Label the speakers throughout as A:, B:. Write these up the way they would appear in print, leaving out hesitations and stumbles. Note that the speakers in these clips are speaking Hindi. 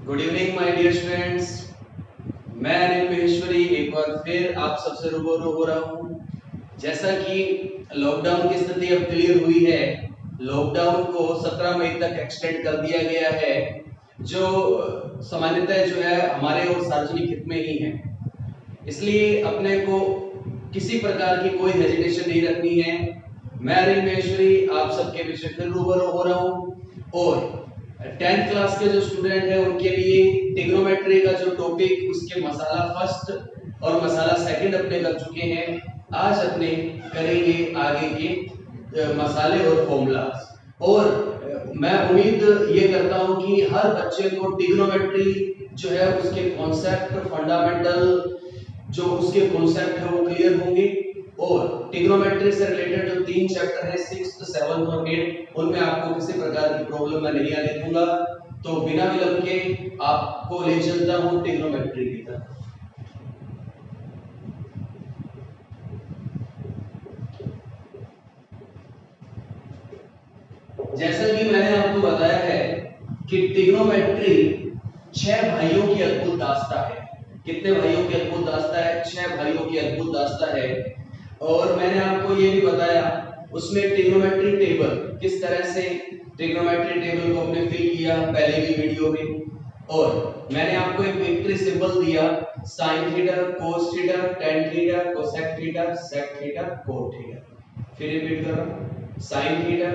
A: Good evening my dear students. मैं अनिल महेश्वरी एक बार फिर आप सबसे रूबरू हो रहा हूँ। जैसा कि लॉकडाउन की स्थिति अब क्लियर हुई है, लॉकडाउन को 17 मई तक एक्सटेंड कर दिया गया है, जो सामान्यतः जो है हमारे और सार्वजनिक हित में ही है। इसलिए अपने को किसी प्रकार की कोई हेजिटेशन नहीं रखनी है। मैं अनिल महेश्वरी आप सबके बीच में फिर रूबरू हो रहा हूँ और 10th क्लास के जो स्टूडेंट है उनके लिए ट्रिग्नोमेट्री का जो टॉपिक उसके मसाला फर्स्ट और मसाला सेकंड अपने कर चुके हैं। आज अपने करेंगे आगे के मसाले और फॉर्मूलास। और मैं उम्मीद ये करता हूं कि हर बच्चे को ट्रिग्नोमेट्री जो है उसके कॉन्सेप्ट फंडामेंटल जो उसके कॉन्सेप्ट है वो क्लियर होंगे। और ट्रिग्नोमेट्री से रिलेटेड जो 3 चैप्टर है 6th 7th और 8th उनमें आपको किसी प्रकार की प्रॉब्लम मैं नहीं आने दूंगा। तो बिना विलंब के आपको ले चलता हूं ट्रिग्नोमेट्री की तरफ। जैसा कि मैंने आपको बताया है कि ट्रिग्नोमेट्री 6 भाइयों की अद्भुत दास्तां है। कितने भाइयों की अद्भुत दास्तां है? 6 भाइयों की अद्भुत दास्तां है। और मैंने आपको ये भी बताया उसमें ट्रिग्नोमेट्री टेबल किस तरह से ट्रिग्नोमेट्री टेबल को हमने फिल किया पहले की वीडियो में। और मैंने आपको एक वेक्टर सिंबल दिया sin theta cos theta tan theta cosec theta sec theta cot theta. फिर रिपीट कर रहा हूं sin theta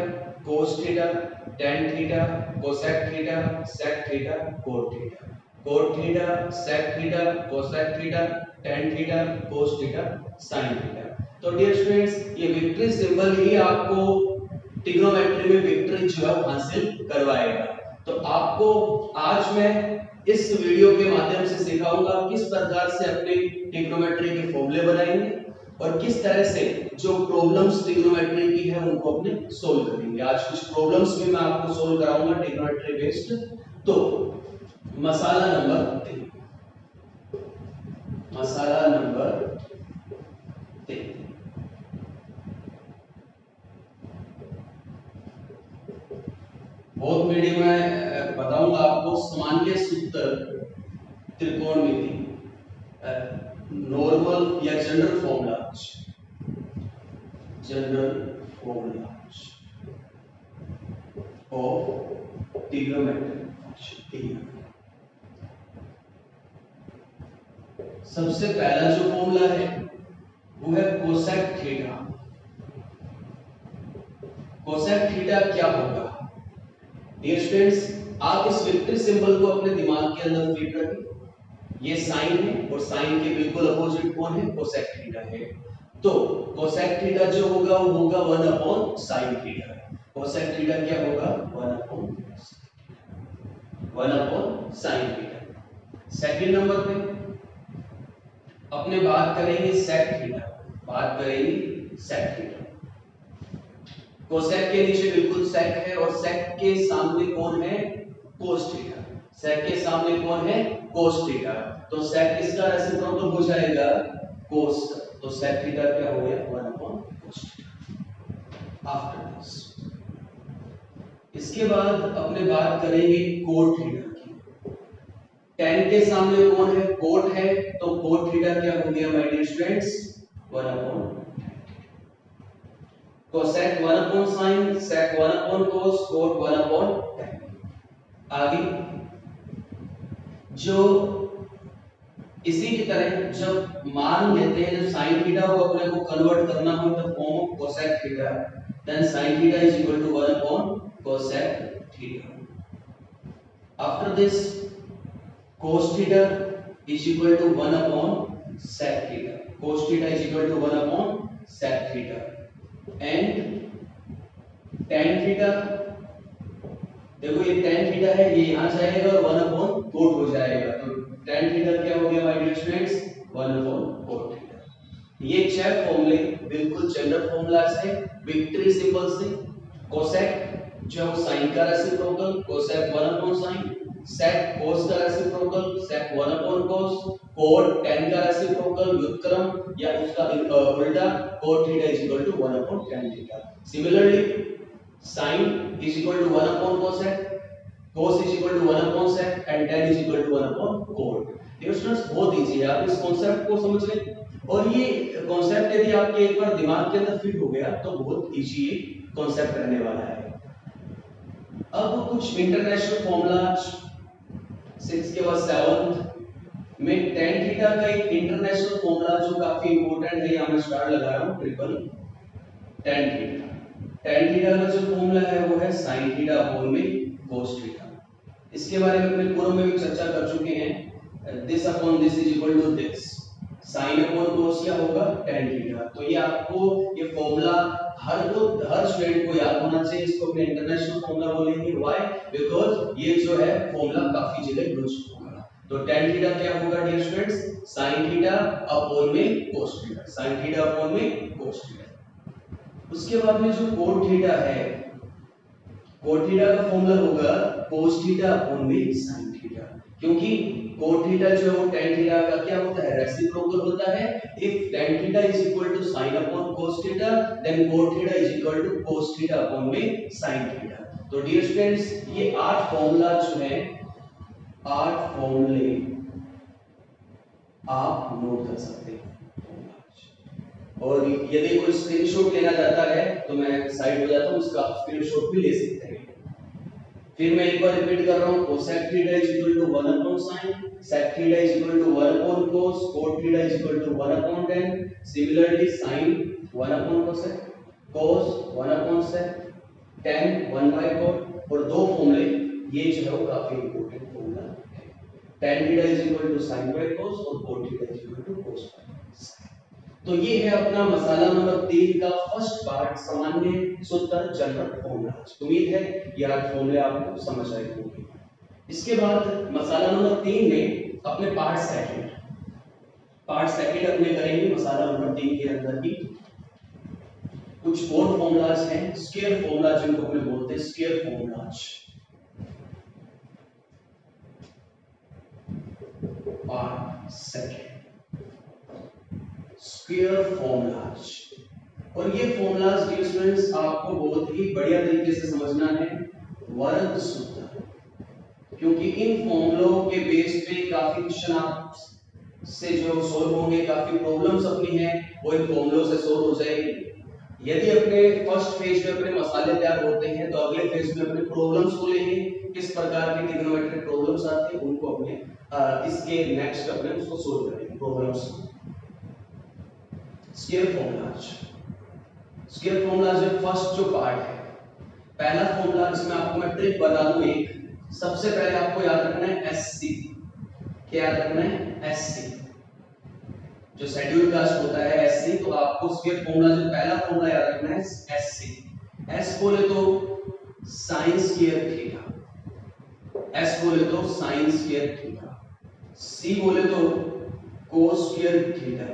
A: cos theta tan theta cosec theta sec theta cot theta cot theta sec theta cosec theta tan theta cos theta sin theta. तो डियर स्टूडेंट्स ये विक्ट्री सिंबल ही आपको ट्रिग्नोमेट्री में विक्ट्री जो है हासिल करवाएगा। तो आपको आज मैं इस वीडियो के माध्यम से सिखाऊंगा किस प्रकार से अपने ट्रिग्नोमेट्री के फॉर्मूले बनाएंगे और किस तरह से जो प्रॉब्लम्स ट्रिग्नोमेट्री की है उनको अपने सोल्व करेंगे। आज कुछ प्रॉब्लम्स भी मैं आपको सोल्व कराऊंगा ट्रिग्नोमेट्री बेस्ड। तो मसाला नंबर 3, मसाला नंबर 3। बहुत वीडियो में बताऊंगा आपको सामान्य सूत्र त्रिकोणमिति नॉर्मल या जनरल फॉर्मूला ऑफ ट्रिग्नोमेट्री। सबसे पहला जो फॉर्मूला है वो है कोसेक थीटा। कोसेक थीटा क्या होगा? डियर स्टूडेंट्स आप इस वेक्टर सिंबल को अपने दिमाग के अंदर फिट रखें। ये साइन है और साइन के बिल्कुल अपोजिट कौन है? कोसेक थीटा है। तो कोसेक थीटा जो होगा वो होगा 1 upon sine theta. Cosec theta क्या होगा? 1 upon sine theta. Second number पे अपने बात करेंगे सेक थीटा। बात करेंगे सेक थीटा। कोसेक के नीचे बिल्कुल सेक है और सेक के सामने कौन है? Cos theta. सेक के सामने कौन है? कोस थीटा। तो सेक किसका रेसिप्रोकल हो जाएगा? कोस। तो सेक थीटा क्या हो गया? 1 upon cos theta. After this इसके बाद अपने बात करेंगे कोट थीटा की। tan के सामने कौन है? कोट है। तो कोट थीटा क्या हो गया my dear students? 1 upon cosec 1 upon sine, sec 1 upon cos, cot 1 upon tan। आगे जो इसी की तरह जब मान लेते हैं, जब साइन थीटा को अपने को कन्वर्ट करना हो the form of cosec theta, then sine theta is equal to 1 upon cosec theta. After this cos theta is equal to 1 upon sec theta. cos theta is equal to 1 upon sec theta. And tan theta, देखो ये tan थीटा है, ये यहां जाएगा और 1 अपॉन cot हो जाएगा। तो tan थीटा क्या हो गया my dear students? 1 upon cot theta. ये 6 फॉर्मूले बिल्कुल जनरल फॉर्मूलास है विक्ट्री सिंबल से। कोसेक जो साइन का reciprocal, cosec 1 upon sine. sec cos का reciprocal, sec 1 upon cos। cot tan का रेसिप्रोकल व्युत्क्रम या उसका उल्टा, cot theta is equal to 1 upon tan theta. Similarly sin is equal to 1 upon cosec, cos is equal to 1 upon sec and tan is equal to 1 upon cot। Dear students बहुत इजी है, आप इस कांसेप्ट को समझ लें और ये कांसेप्ट यदि आपके एक बार दिमाग के अंदर फिट हो गया तो बहुत इजी कांसेप्ट रहने वाला है। अब कुछ इंटरनेशनल फॉर्मूला 6 के बाद 7th में tan थीटा का एक इंटरनेशनल फॉर्मूला जो काफी इंपॉर्टेंट है, यहां मैं स्टार लगा रहा हूं triple tan theta. tan theta का जो फॉर्मूला है वो है sin थीटा अपॉन में cos थीटा। इसके बारे में अपने पूर्व में भी चर्चा कर चुके हैं। This upon this is equal to this, sin upon cos क्या होगा tan थीटा। तो ये आपको ये फॉर्मूला हर स्टूडेंट को याद होना चाहिए, इसको अपने इंटरनेशनल फॉर्मूला बोलेंगे। व्हाई? बिकॉज़ ये जो है फॉर्मूला काफी जगह यूज होगा। तो tan थीटा क्या होगा dear students, sin theta upon में cos theta, sin theta upon में cos थीटा। उसके बाद में जो cot थीटा है, cot थीटा का फॉर्मूला होगा cos थीटा अपॉन में sin थीटा, क्योंकि cot थीटा जो है वो tan थीटा का क्या होता है, रेसिप्रोकल होता है। If tan theta is equal to sin upon cos theta then cot theta is equal to cos theta upon में sin थीटा। तो डियर स्टूडेंट्स ये 8 फॉर्मूला जो है, 8 फॉर्मूले आप नोट कर सकते हैं। और यदि कोई स्क्रीनशॉट लेना चाहता है तो मैं साइड हो जाता हूं, उसका स्क्रीनशॉट भी ले सकते हैं। फिर मैं एक बार रिपीट कर रहा हूं, cosec theta is equal to 1 upon sin, sec theta is equal to 1 upon cos, cot theta is equal to 1 upon tan, similarly sin 1 upon cosec, cos 1 upon sec, tan 1 by cot। और दो फॉर्मूले ये जो है वो काफी इंपॉर्टेंट फॉर्मूला है। tan theta is equal to sin by cos और cot theta is equal to cos by sin। तो ये है अपना मसाला नंबर 3 का फर्स्ट पार्ट, सामान्य सूत्र जनरल फॉर्मूला। उम्मीद है ये 8 फॉर्मूले आपको समझ आए होंगे। इसके बाद मसाला नंबर 3 में अपने पार्ट सेकंड अपने करेंगे मसाला नंबर 3 के अंदर भी कुछ और फॉर्मूलाज हैं, स्क्वायर फॉर्मूला जिनको अपने बोलते हैं square formulas. Part second square formulas. और ये फॉर्मूलाज डियर स्टूडेंट्स आपको बहुत ही बढ़िया तरीके से समझना है, वर्ग सूत्र, क्योंकि इन फॉर्मूलों के बेस पे काफी क्वेश्चन आप से जो सॉल्व होंगे, काफी प्रॉब्लम्स अपनी हैं वो इन फॉर्मूलों से सॉल्व हो जाएगी। यदि अपने फर्स्ट फेज में अपने मसाले तैयार होते हैं तो अगले फेज में अपने प्रॉब्लम्स को लेंगे, किस प्रकार की ट्रिग्नोमेट्रिक प्रॉब्लम्स आती है उनको अपने इसके नेक्स्ट अपने उसको सॉल्व करेंगे प्रॉब्लम्स। स्क्वायर फॉर्मूला जो फर्स्ट जो पार्ट है, पहला फॉर्मूला इसमें आपको मैं ट्रिक बता दूं एक। सबसे पहले आपको याद रखना है एससी। क्या याद रखना है? एससी, जो शेड्यूल कास्ट होता है एससी, तो आपको स्क्वायर फॉर्मूला जो पहला फॉर्मूला याद रखना है एससी। एस बोले तो साइन स्क्वायर थीटा, एस बोले तो साइन स्क्वायर थीटा, सी बोले तो कोस स्क्वायर थीटा,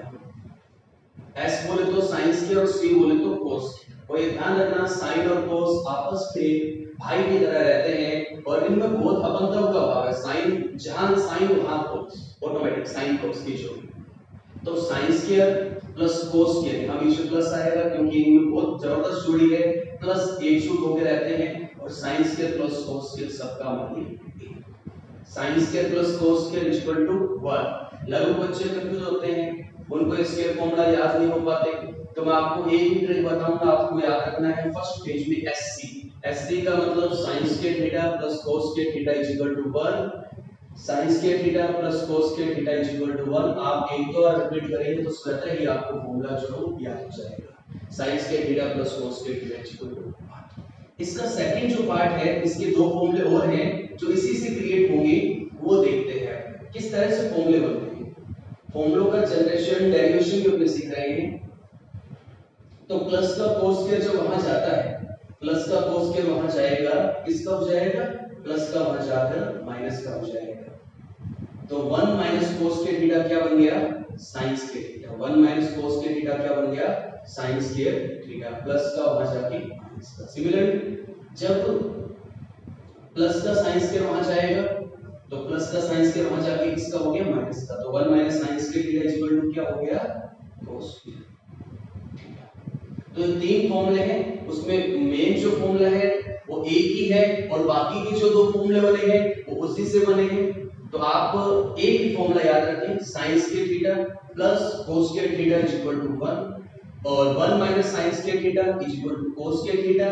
A: एस बोले तो साइन स्क्वायर और सी बोले तो कोस। और ये ध्यान रखना साइन और कोस आपस में भाई की तरह रहते हैं और इनमें बहुत अपंतव का भाव है। साइन जहां साइन वहां कोस, ऑटोमेटिक साइन कोस की जोड़ी। तो sign square plus cos square, यहां बीच में प्लस आएगा क्योंकि इनमें बहुत जबरदस्त जोड़ी है, प्लस एक जुट होकर रहते हैं। और sine square plus cos square सबका मान sine square plus cos square equal to 1। लगभग बच्चे कंफ्यूज होते हैं, उनको स्क्वायर फॉर्मूला याद नहीं हो पाते, तो मैं आपको एक ही ट्रिक बताऊंगा, आपको याद रखना है फर्स्ट पेज में एससी। एससी का मतलब sine square theta plus cos square theta equal to 1। Sine square theta plus cos square theta equal to 1। आप एक दो बार रिपीट करेंगे तो स्वतः ही आपको फॉर्मूला जो है याद हो जाएगा। Sine square theta plus cos square theta equal to 1। इसका सेकंड जो पार्ट है, इसके दो फॉर्मूले और हैं जो इसी से क्रिएट होंगे, वो देखते हैं किस तरह से फॉर्मूले बनते हैं। फॉर्मूलों का जनरेशन डेरिवेशन भी अपने सीख रहे हैं। तो प्लस का कोस स्क्वायर जो वहां जाता है, प्लस का कोस स्क्वायर वहां जाएगा, किसका हो जाएगा? प्लस का वहां जाकर माइनस का हो जाएगा। तो 1 माइनस कोस स्क्वायर थीटा क्या बन गया? Sign square theta. 1 minus cos square theta क्या बन गया? Sign square theta. प्लस का वहां जाके माइनस का। सिमिलरली जब प्लस का साइन स्क्वायर वहां जाएगा तो प्लस का साइन स्क्वायर वहां जाके किसका हो गया? माइनस का। तो 1 minus sine square theta equal to क्या हो गया? Cos theta. तो ये तीन फॉर्मूले हैं, उसमें मेन जो फॉर्मूला है वो वो एक ही है और बाकी के जो दो फॉर्मूले बने हैं वो उसी से बने हैं। तो आप एक ही फॉर्मूला याद रखें, sin square theta plus cos square theta is equal to 1 और 1 minus sin square theta is equal to cos square theta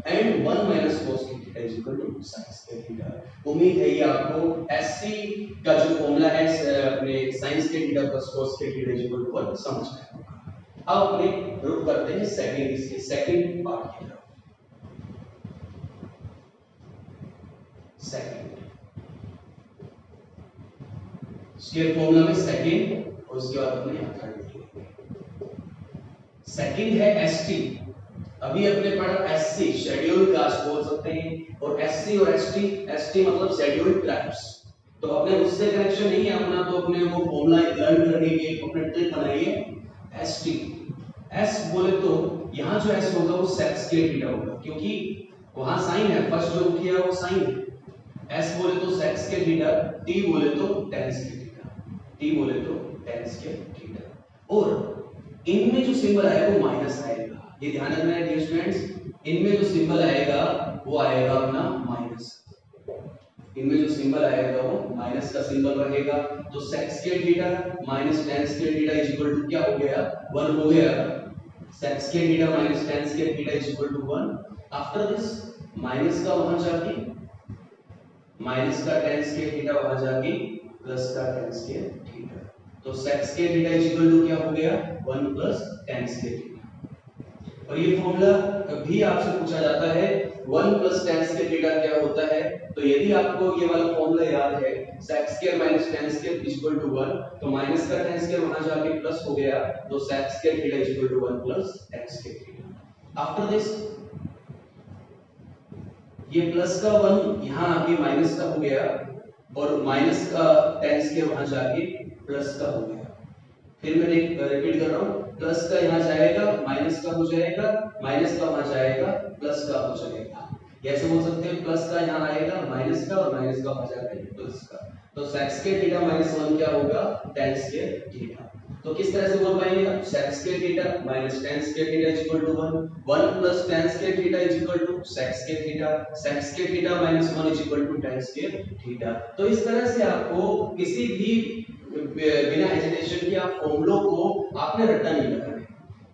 A: and 1 minus cos square theta is equal to sin square theta. उम्मीद है ये आपको SC का जो फॉर्मूला है अपने sin square theta plus cos square theta is equal to 1 समझ में आया होगा। अब अपने रुक करते हैं सेकंड पार्ट की तरफ। सेकंड स्क्वायर फॉर्मूला में सेकंड और उसके बाद अपने यहां थर्ड लिखेंगे। सेकंड है ST, अभी अपने पढ़ा SC शेड्यूल कास्ट बोल सकते हैं और SC और ST मतलब शेड्यूल ट्राइब्स। तो अपने उससे कनेक्शन नहीं है अपना, तो अपने वो फॉर्मूला लर्न करने के अपने ट्रिक बनाइए ST। S बोले तो यहां जो S होगा वो sec स्क्वायर थीटा होगा क्योंकि वहां साइन है, फर्स्ट जो किया वो साइन है। S बोले तो sec स्क्वायर थीटा, T बोले तो tan स्क्वायर थीटा, T बोले तो tan स्क्वायर थीटा। और इनमें जो सिंबल आएगा वो माइनस आएगा, ये ध्यान रखना है डियर स्टूडेंट्स। इनमें जो सिंबल आएगा वो आएगा अपना माइनस, इनमें जो सिंबल आएगा वो माइनस का सिंबल रहेगा। तो sec square theta minus tan square theta is equal to क्या हो गया 1 हो गया। sec square theta minus tan square theta is equal to 1। After this minus का वहां जाके माइनस का tan स्क्वायर थीटा वहां जाके प्लस का tan स्क्वायर थीटा, तो sec square theta is equal to क्या हो गया 1 प्लस tan स्क्वायर थीटा। और ये फॉर्मूला कभी आपसे पूछा जाता है 1 प्लस tan स्क्वायर थीटा क्या होता है, तो यदि आपको ये वाला फॉर्मूला याद है sec square minus tan square is equal to 1, तो माइनस का tan स्क्वायर वहां जाके प्लस हो गया, तो sec square theta is equal to 1 plus tan square theta. After this ये प्लस का 1 यहां आके माइनस का हो गया और माइनस का tan स्क्वायर वहां जाके प्लस का हो गया। फिर मैं रिपीट कर रहा हूं, प्लस का यहां जाएगा माइनस का हो जाएगा, माइनस का वहां जाएगा प्लस का हो जाएगा। ऐसे बोल सकते हैं प्लस का यहां आएगा माइनस का और माइनस का वहां जाएगा प्लस का, तो sec स्क्वायर थीटा माइनस 1 क्या होगा tan स्क्वायर थीटा। तो किस तरह से बोल पाएंगे आप, sec square theta minus tan square theta is equal to 1, 1 plus tan square theta is equal to sec square theta, sec square theta minus 1 is equal to tan square theta. तो इस तरह से आपको किसी भी बिना हेजिटेशन के आप फॉर्मूलों को आपने रट्टा नहीं लगाना है।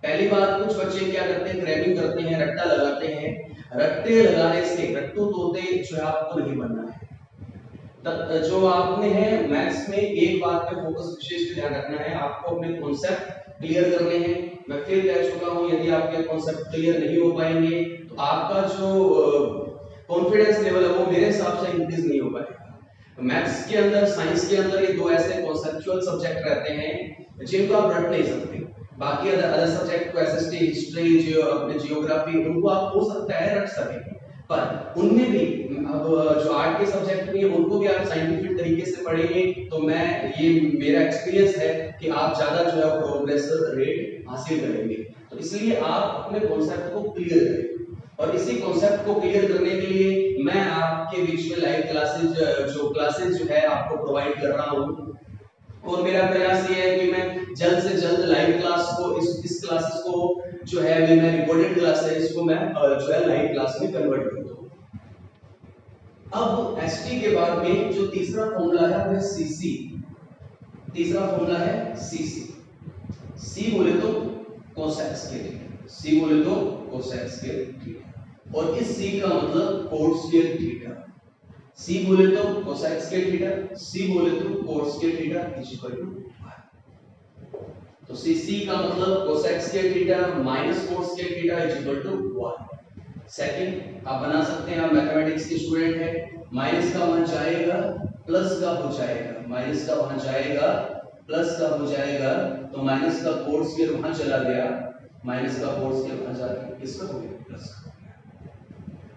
A: पहली बात, कुछ बच्चे क्या करते हैं क्रैमिंग करते हैं, रट्टा लगाते हैं। रट्टे लगाने से रट्टू तोते जो है आपको नहीं बनना है। जो आपने है मैथ्स में एक बात पे फोकस विशेष ध्यान रखना है, आपको अपने कॉन्सेप्ट क्लियर करने हैं। मैं फिर कह चुका हूं, यदि आपके कॉन्सेप्ट क्लियर नहीं हो पाएंगे तो आपका जो कॉन्फिडेंस लेवल है वो मेरे हिसाब से इंक्रीज नहीं हो पाएगा। मैथ्स के अंदर, साइंस के अंदर ये दो ऐसे कॉन्सेप्चुअल सब्जेक्ट रहते हैं जिनको आप रट नहीं सकते। बाकी अदर सब्जेक्ट को एसएसटी, हिस्ट्री, अपने जियोग्राफी, उनको आप हो सकता है रट सकें, पर उनमें भी अब जो आर्ट के सब्जेक्ट में उनको भी आप साइंटिफिक तरीके से पढ़ेंगे तो ये मेरा एक्सपीरियंस है कि आप ज्यादा जो है प्रोग्रेस रेट हासिल करेंगे। तो इसलिए आप अपने कॉन्सेप्ट को क्लियर करें, और इसी कॉन्सेप्ट को क्लियर करने के लिए मैं आपके बीच में लाइव क्लासेस जो है आपको प्रोवाइड कर रहा हूँ। और मेरा प्रयास ये है कि मैं जल्द से जल्द लाइव क्लास को इस क्लासेस को जो है मैं रिकॉर्डेड क्लास है इसको मैं जो है लाइव क्लास में कन्वर्ट कर दूं। अब एसटी के बाद में जो तीसरा फॉर्मूला है वो है सीसी। तीसरा फॉर्मूला है सीसी। सी बोले तो कोसेक स्क्वायर, सी बोले तो कोसेक स्क्वायर थीटा, और इस सी का मतलब कोट स्क्वायर थीटा। सी बोले तो कोसेक स्क्वायर थीटा, सी बोले तो cot square theta is equal to 1। तो सी का मतलब cosec square theta minus cot square theta is equal to 1। Second आप बना सकते हैं, आप मैथमेटिक्स के स्टूडेंट हैं, माइनस का वहां जाएगा प्लस का हो जाएगा, माइनस का वहां जाएगा प्लस का हो जाएगा, तो माइनस का कोट स्क्वायर वहां चला गया, माइनस का कोट स्क्वायर वहां जाके किसका हो गया प्लस का।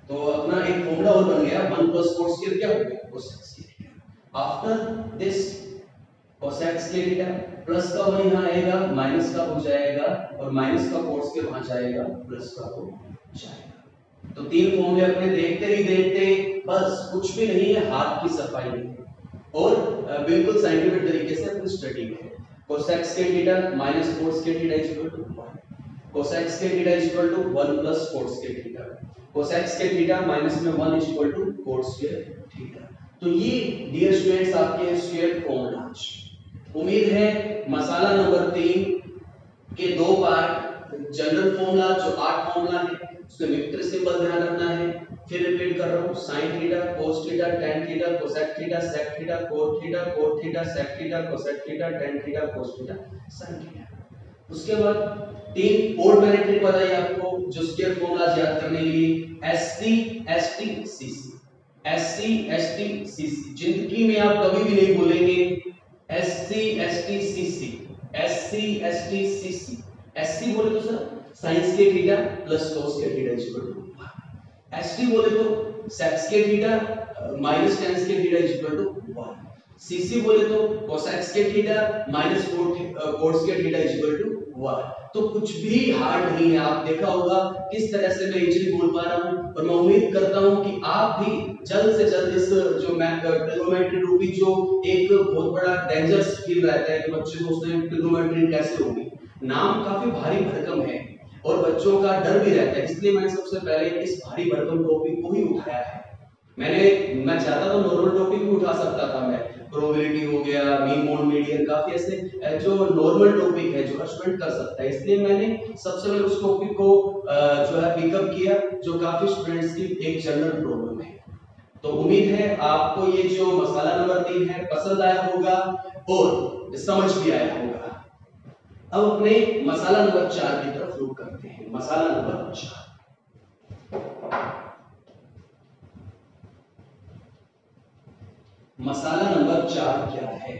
A: तो अपना एक फॉर्मूला और बन गया 1 प्लस कोट स्क्वायर क्या हो गया cosec square. After this cosec square theta plus का 1 यहां आएगा, माइनस का हो जाएगा, और माइनस का कोट स्क्वायर वहां जाएगा, प्लस का हो जाएगा। तो तीन फॉर्मूले अपने देखते ही देखते बस कुछ भी नहीं है, हाथ की सफाई है और बिल्कुल साइंटिफिक तरीके से अपनी स्टडी है। Cosec square theta minus cot square theta is equal to 1, cosec square theta is equal to 1 plus cot square theta, cosec square theta minus में 1 is equal to cot square theta. तो ये डियर स्टूडेंट्स आपके स्क्वायर फॉर्मूलाज। उम्मीद है मसाला नंबर 3 के दो पार्ट जनरल फॉर्मूला जो 8 फॉर्मूला है उसमें वेक्टर सिंबल ध्यान रखना है। फिर रिपीट कर रहा हूं, sin theta cos theta tan theta cosec theta sec theta cot theta sec theta cosec theta tan theta cos theta sin theta. उसके बाद 3 और मैंने ट्रिक बताई आपको जो स्क्वायर फॉर्मूला याद करने के लिए SC ST CC SC ST CC। जिंदगी में आप कभी भी नहीं भूलेंगे SC ST CC SC ST CC। SC बोले तो sir sin square theta plus cos square theta is equal to, ST बोले तो sec square theta minus tan square theta is equal to 1, CC बोले तो cosec square theta minus cot square theta is equal to 1। तो कुछ भी हार्ड नहीं है, आप देखा होगा किस तरह से मैं इजीली बोल पा रहा हूं। और मैं उम्मीद करता हूं कि आप भी जल्द से जल्द इस जो ट्रिग्नोमेट्री रूपी जो एक बहुत बड़ा डेंजरस फील रहता है कि बच्चे सोचते हैं ट्रिग्नोमेट्री कैसे होगी, नाम काफी भारी भरकम है और बच्चों का डर भी रहता है, इसलिए मैंने सबसे पहले इस भारी भरकम टॉपिक को ही उठाया है। मैं चाहता तो नॉर्मल टॉपिक भी उठा सकता था, मैं प्रोबेबिलिटी हो गया, मीन मोड मीडियन, काफी ऐसे जो नॉर्मल टॉपिक है जो हर स्टूडेंट कर सकता है, इसलिए मैंने सबसे पहले उस टॉपिक को जो है पिकअप किया जो काफी स्टूडेंट्स की एक जनरल प्रॉब्लम है। तो उम्मीद है आपको ये जो मसाला नंबर 3 है पसंद आया होगा और समझ भी आया होगा। अब अपने मसाला नंबर 4 की तरफ रुख करते हैं। मसाला नंबर 4, मसाला नंबर 4 क्या है?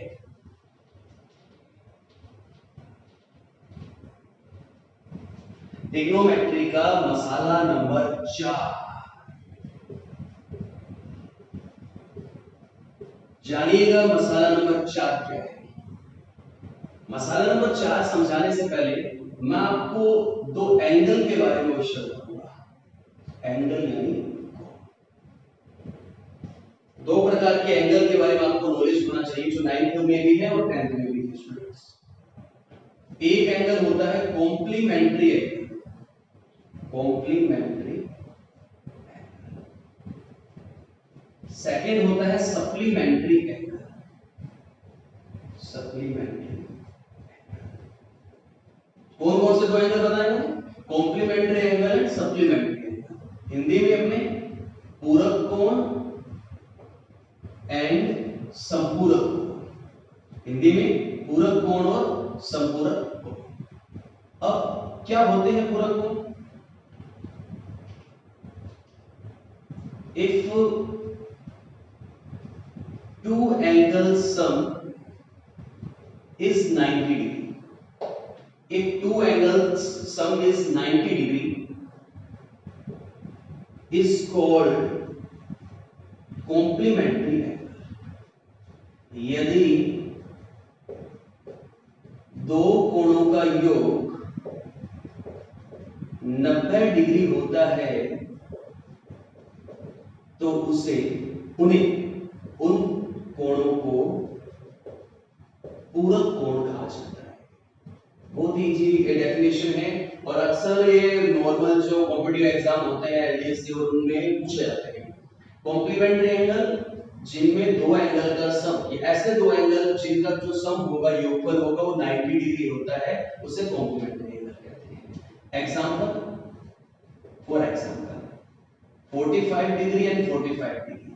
A: ट्रिग्नोमेट्री का मसाला नंबर 4, जानिएगा मसाला नंबर 4 क्या है। मसाला नंबर 4 समझाने से पहले मैं आपको दो एंगल के बारे में विषय बताऊंगा। एंगल यानी दो प्रकार के एंगल के बारे में आपको नॉलेज होना चाहिए जो 9th में भी है और 10th में भी है स्टूडेंट्स। एक एंगल होता है कॉम्प्लीमेंट्री एंगल, कॉम्प्लीमेंट्री। सेकंड होता है सप्लीमेंट्री एंगल, सप्लीमेंट्री। कौन कौन से दो एंगल बताएंगे? Complementary angle and supplementary angle. Hindi में अपने पूरक कोण एंड संपूरक कोण, हिंदी में पूरक कोण और संपूरक कोण। अब क्या होते हैं पूरक कोण? If two angle sum is 90 degree, if two angles sum is 90 degree is called complementary angle। यदि दो कोणों का योग 90 डिग्री होता है तो उन कोणों को पूरक कोण कहा जाता है। बहुत ही इजी डेफिनेशन है और अक्सर ये नॉर्मल जो कॉम्पिटिटिव एग्जाम होते हैं एलडीसी और उनमें पूछे जाते हैं। कॉम्प्लीमेंट्री एंगल जिनमें दो एंगल का सम, ऐसे दो एंगल जिनका जो सम होगा, योगफल होगा, वो 90 डिग्री होता है, उसे कॉम्प्लीमेंट्री एंगल कहते हैं। Example, for example 45 degree and 45 degree,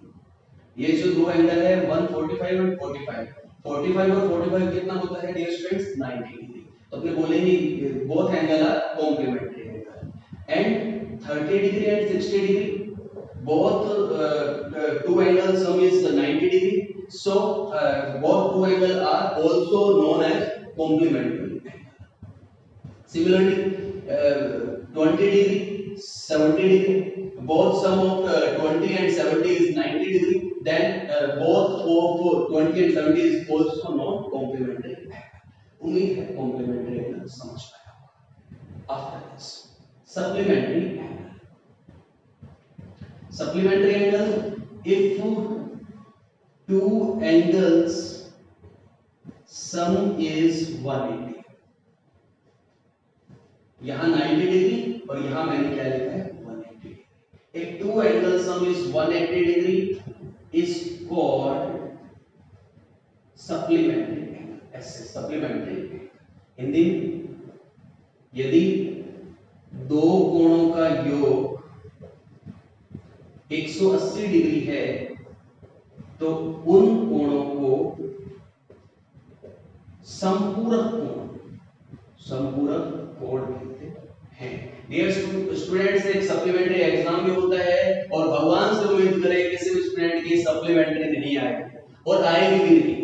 A: ये जो दो एंगल है 145 एंड 45, 45 और 45 कितना होता है डियर स्टूडेंट्स? 90 डिग्री। तो अपने बोलेंगे both angle are complementary angle. And 30 degree and 60 degree, both two angles sum is 90 degree, so both two angles are also known as complementary angle. Similarly 20 degree 70 degree, both sum of 20 and 70 is 90 degree, then both of 20 and 70 is also known complementary angle। उम्मीद है complementary angle समझ पाया होगा। After this supplementary angle, supplementary angle, if two angles sum is 180, यहां 90 डिग्री और यहां मैंने क्या लिखा है 180 degree. if two angle sum is 180 degree is called supplementary angle. ऐसे supplementary हिंदी में यदि दो कोणों का योग 180 डिग्री है तो उन कोणों को संपूरक कोण कहते हैं। डियर स्टूडेंट्स, एक सप्लीमेंट्री एग्जाम भी होता है और भगवान से उम्मीद करें किसी भी स्टूडेंट की सप्लीमेंट्री नहीं आएगी और आएगी भी नहीं।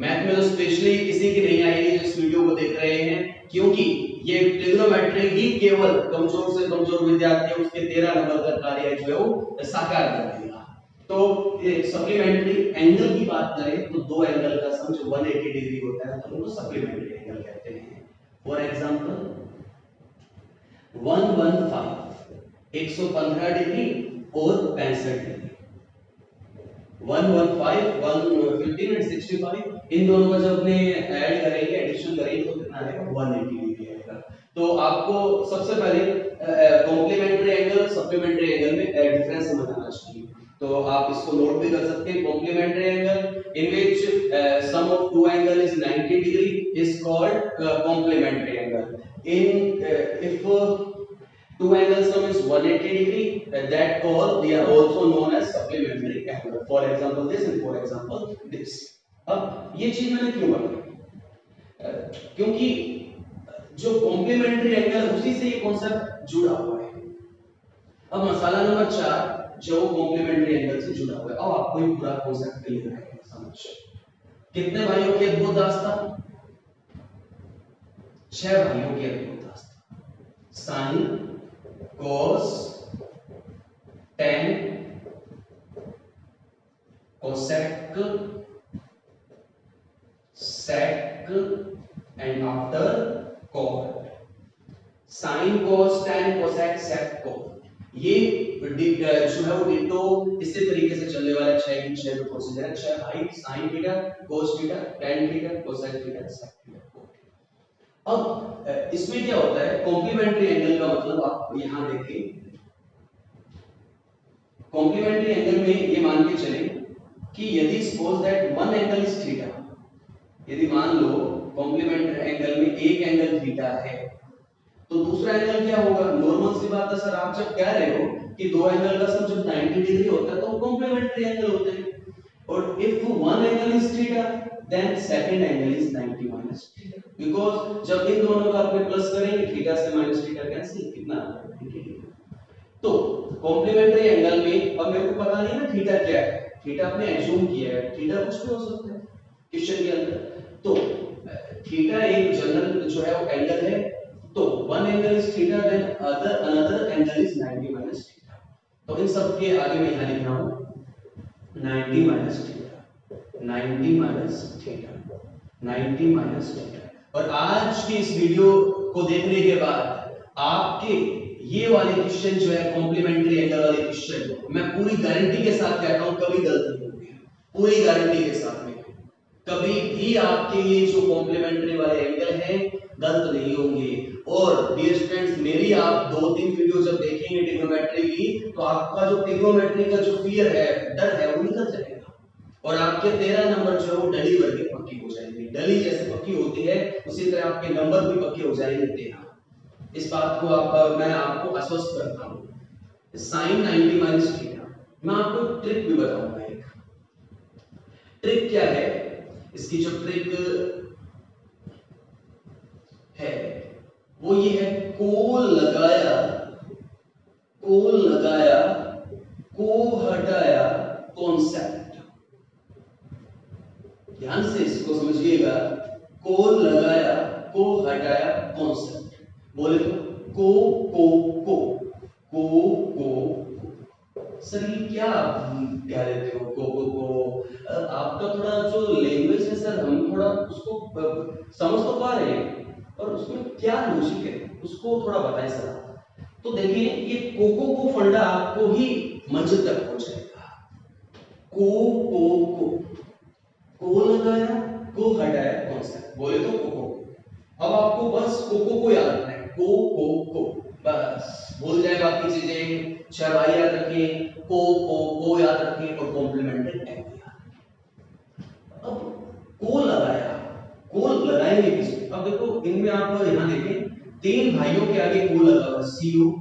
A: मैथ में तो स्पेशली किसी की नहीं आएगी जो इस वीडियो को देख रहे हैं, क्योंकि ये ट्रिग्नोमेट्री ही केवल कमजोर से कमजोर विद्यार्थी उसके 13 नंबर का कार्य जो है वो साकार कर देगा। तो सप्लीमेंट्री एंगल की बात करें तो दो एंगल का सम जो 180 डिग्री होता है तो उनको सप्लीमेंट्री एंगल कहते हैं। फॉर एग्जांपल 115 डिग्री और 65 डिग्री, 115 115 एंड 65, इन दोनों का जब अपने ऐड करेंगे एडिशन करेंगे तो कितना आएगा 180 डिग्री आएगा। तो आपको सबसे पहले कॉम्प्लीमेंट्री एंगल सप्लीमेंट्री एंगल में डिफरेंस समझना चाहिए। तो आप इसको नोट भी कर सकते हैं। Complementary angle in which sum of two angle is 90 degree is called complementary angle. In if two angle sum is 180 degree, that all they are also known as supplementary angle. For example this and for example this. अब ये चीज मैंने क्यों बताई? क्योंकि जो कॉम्प्लीमेंट्री एंगल उसी से ये कॉन्सेप्ट जुड़ा हुआ है। अब मसाला नंबर 4 जो कॉम्प्लीमेंट्री एंगल से जुड़ा हुआ है, अब आपको ये पूरा कॉन्सेप्ट क्लियर है समझ। कितने भाइयों की अद्भुत दास्तान? 6 भाइयों की अद्भुत दास्तान। Sine cos, tan, cosec, sec and after cot. sin, cos, tan, cosec, sec, cot ये जो है वो डिटो इसी तरीके से चलने वाला 6 की 6 प्रोसीजर है। 6 भाई sin theta, cos theta, tan theta, cosec theta, sec theta. अब इसमें क्या होता है कॉम्प्लीमेंट्री एंगल का मतलब आप यहां देखें। कॉम्प्लीमेंट्री एंगल में ये मान के चलें कि यदि suppose that one angle is theta, यदि मान लो कॉम्प्लीमेंट्री एंगल में एक एंगल थीटा है तो दूसरा एंगल क्या होगा? नॉर्मल सी बात है सर, आप जब कह रहे हो कि दो एंगल का सम जब 90 डिग्री होता है तो कॉम्प्लीमेंट्री एंगल होते हैं। और if one angle is theta then second angle is 90 minus theta, because जब इन दोनों का अपने प्लस करेंगे थीटा से माइनस थीटा कैंसिल, कितना आता है। तो कॉम्प्लीमेंट्री एंगल में अब मेरे को पता नहीं ना थीटा क्या है, थीटा आपने एज्यूम किया है, थीटा कुछ भी हो सकता है क्वेश्चन के अंदर। तो थीटा एक जनरल जो है वो एंगल है, तो one angle is theta then another angle is 90 minus theta. तो इन सब के आगे मैं यहां लिख रहा हूं 90 minus theta, 90 minus theta, 90 minus theta. और आज की इस वीडियो को देखने के बाद आपके ये वाले क्वेश्चन जो है कॉम्प्लीमेंट्री एंगल वाले क्वेश्चन, मैं पूरी गारंटी के साथ कहता हूं कभी गलत नहीं होंगे, पूरी गारंटी के साथ में कभी भी आपके ये जो कॉम्प्लीमेंट्री वाले एंगल हैं गलत नहीं होंगे। और डियर स्टूडेंट्स, मेरी आप 2-3 वीडियो जब देखेंगे ट्रिग्नोमेट्री की तो आपका जो ट्रिग्नोमेट्री का जो फियर है, डर है, वो निकल जाएगा और आपके 13 नंबर जो है वो डली वर्गी पक्की हो जाएंगे। डली जैसे पक्की होती है उसी तरह आपके नंबर भी पक्के हो जाएंगे 13। इस बात को मैं आपको आश्वस्त करता हूं। साइन 90 माइनस थीटा, मैं आपको ट्रिक भी बताऊंगा। एक ट्रिक क्या है, इसकी जो ट्रिक है वो ये है, को लगाया को हटाया कॉन्सेप्ट। ध्यान से इसको समझिएगा, को लगाया को हटाया कॉन्सेप्ट। बोले तो को सर ये क्या कह देते हो को? आपका थोड़ा जो लैंग्वेज है सर, हम थोड़ा उसको समझ तो पा रहे हैं और उसमें क्या लॉजिक है उसको थोड़ा बताएं सर। तो देखिए ये को फंडा आपको ही मंच तक हो जाएगा। को लगाया को हटाया कॉन्सेप्ट, बोले तो कोको। अब आपको बस कोको को याद रखना है, को बस भूल जाए बाकी चीजें। 6 भाई याद रखें, को याद रखें और कॉम्प्लीमेंटेड एंड याद। अब को लगाया, को लगाएंगे किसमें? अब देखो इनमें आप यहां देखें 3 भाइयों के आगे को लगा हुआ, सीयू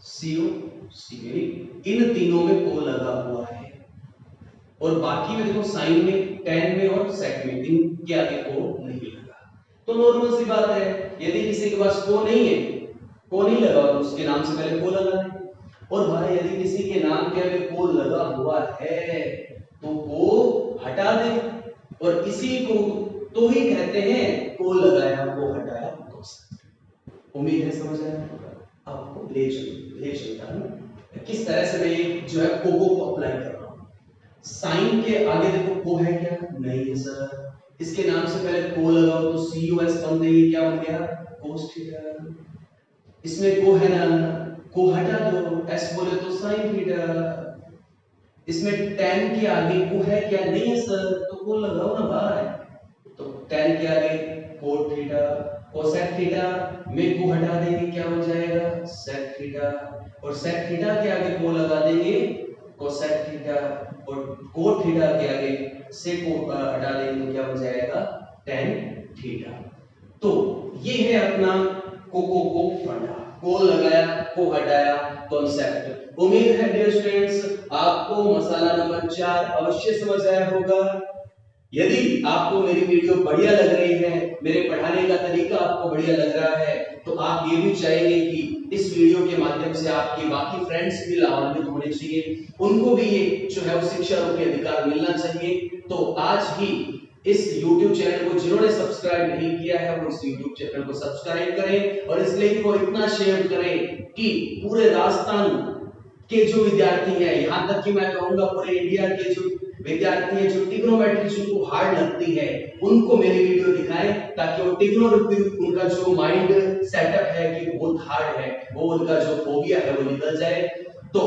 A: सीयू सी, इन तीनों में को लगा हुआ है और बाकी में देखो साइन में, टेन में और सेक में इनके आगे को नहीं लगा। तो नॉर्मल सी बात है, यदि किसी के पास को नहीं है, को नहीं लगा तो उसके नाम से पहले को लगा दें। और भाई यदि किसी के नाम के आगे को लगा हुआ है तो को हटा दें और इसी को तो ही कहते हैं को लगाया को हटाया तो। उम्मीद है समझ आया आपको। ले चलता हूं किस तरह से मैं ये जो है को अप्लाई कर रहा हूं। साइन के आगे देखो को है क्या? नहीं है सर। इसके नाम से पहले को लगाओ तो COS बन गई, क्या बन गया? cos theta. इसमें को है ना, को हटा दो, s बोले तो sin थीटा। इसमें tan के आगे को है क्या? नहीं है सर, तो को लगाओ ना भाई। तो tan के आगे cot थीटा, cosec थीटा में को हटा देंगे, क्या हो जाएगा? sec theta. और sec थीटा के आगे को लगा देंगे cosec थीटा और cot थीटा के आगे से को हटा देंगे तो क्या हो जाएगा? tan theta. तो ये है अपना को फंडा, को लगाया को हटाया कॉन्सेप्ट। उम्मीद है डियर स्टूडेंट्स आपको मसाला नंबर 4 अवश्य समझ आया होगा। यदि आपको मेरी वीडियो बढ़िया लग रही है, मेरे पढ़ाने का तरीका आपको बढ़िया लग रहा है, तो आप ये भी चाहेंगे कि इस वीडियो के माध्यम से आपके बाकी फ्रेंड्स भी लाभान्वित होने चाहिए, उनको भी ये जो है वो शिक्षा रूपी अधिकार मिलना चाहिए। तो आज ही इस YouTube चैनल को जिन्होंने सब्सक्राइब नहीं किया है वो इस YouTube चैनल को सब्सक्राइब करें और इस लिंक को इतना शेयर करें कि पूरे राजस्थान के जो विद्यार्थी हैं, यहाँ तक कि मैं कहूंगा पूरे इंडिया के जो विद्यार्थी हैं जो ट्रिग्नोमेट्री जिनको हार्ड लगती है, उनको मेरी वीडियो दिखाएं ताकि वो ट्रिग्नोमेट्री उनका जो माइंड सेटअप है कि बहुत हार्ड है, वो उनका जो फोबिया है वो निकल जाए। तो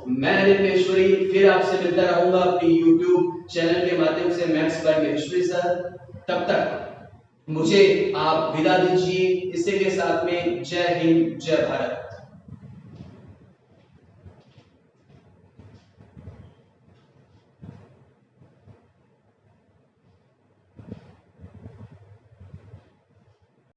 A: मैं अनिल महेश्वरी फिर आपसे मिलता रहूंगा अपनी YouTube चैनल के माध्यम से मैथ्स बाय महेश्वरी सर। तब तक मुझे आप विदा दीजिए, इसी के साथ में जय हिंद जय भारत।